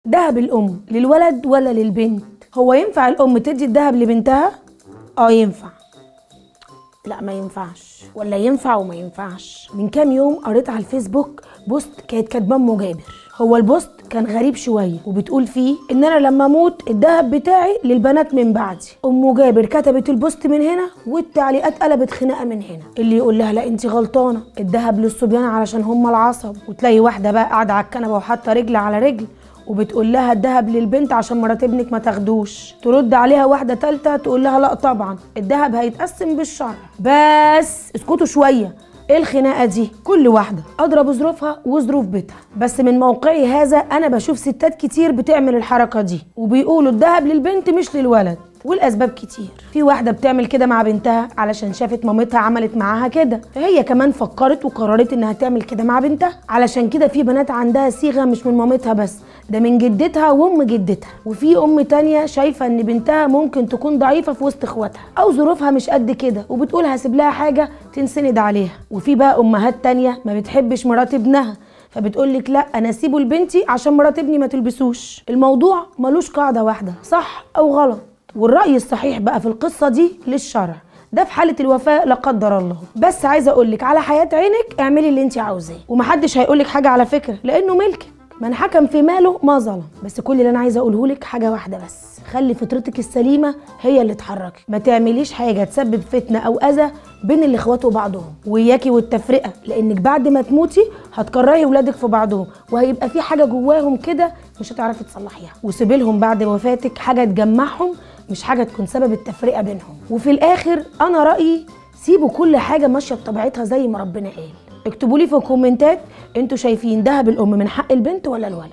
دهب الام للولد ولا للبنت؟ هو ينفع الام تدي الدهب لبنتها؟ ينفع. لا ما ينفعش، ولا ينفع وما ينفعش. من كام يوم قريت على الفيسبوك بوست كانت كاتباه ام جابر. هو البوست كان غريب شويه وبتقول فيه ان انا لما اموت الدهب بتاعي للبنات من بعدي. ام جابر كتبت البوست من هنا والتعليقات قلبت خناقه من هنا، اللي يقول لها لا انت غلطانه، الدهب للصبيان علشان هم العصب، وتلاقي واحده بقى قاعده على الكنبه وحاطه رجل على رجل وبتقول لها الدهب للبنت عشان مرات ابنك ما تاخدوش. ترد عليها واحده ثالثه تقول لها لا طبعا الدهب هيتقسم بالشرع. بس اسكتوا شويه، ايه الخناقه دي؟ كل واحده ادرى بظروفها وظروف بيتها. بس من موقعي هذا انا بشوف ستات كتير بتعمل الحركه دي وبيقولوا الدهب للبنت مش للولد، والاسباب كتير. في واحده بتعمل كده مع بنتها علشان شافت مامتها عملت معاها كده، فهي كمان فكرت وقررت انها تعمل كده مع بنتها. علشان كده في بنات عندها صيغه مش من مامتها بس، ده من جدتها وام جدتها. وفي ام تانية شايفه ان بنتها ممكن تكون ضعيفه في وسط اخواتها او ظروفها مش قد كده وبتقول هسيب لها حاجه تنسند عليها. وفي بقى امهات تانية ما بتحبش مرات ابنها فبتقول لك لا انا اسيبه لبنتي عشان مرات ابني ما تلبسوش. الموضوع ملوش قاعده واحده صح او غلط، والرأي الصحيح بقى في القصة دي للشرع، ده في حالة الوفاة لا قدر الله. بس عايزة اقولك على حياة عينك اعملي اللي انت عاوزاه، ومحدش هيقولك حاجة على فكرة لانه ملكك، من حكم في ماله ما ظلم. بس كل اللي انا عايزة اقوله لك حاجة واحدة بس، خلي فطرتك السليمة هي اللي تحركك، ما تعمليش حاجة تسبب فتنة او اذى بين الاخوات وبعضهم، وياكي والتفرقة، لانك بعد ما تموتي هتكرهي ولادك في بعضهم وهيبقى في حاجة جواهم كده مش هتعرفي تصلحيها، وسيبي لهم بعد وفاتك حاجة تجمعهم مش حاجه تكون سبب التفرقه بينهم. وفي الاخر انا رايي سيبوا كل حاجه ماشيه بطبيعتها زي ما ربنا قال. اكتبوا لي في الكومنتات انتوا شايفين دهب الام من حق البنت ولا الولد.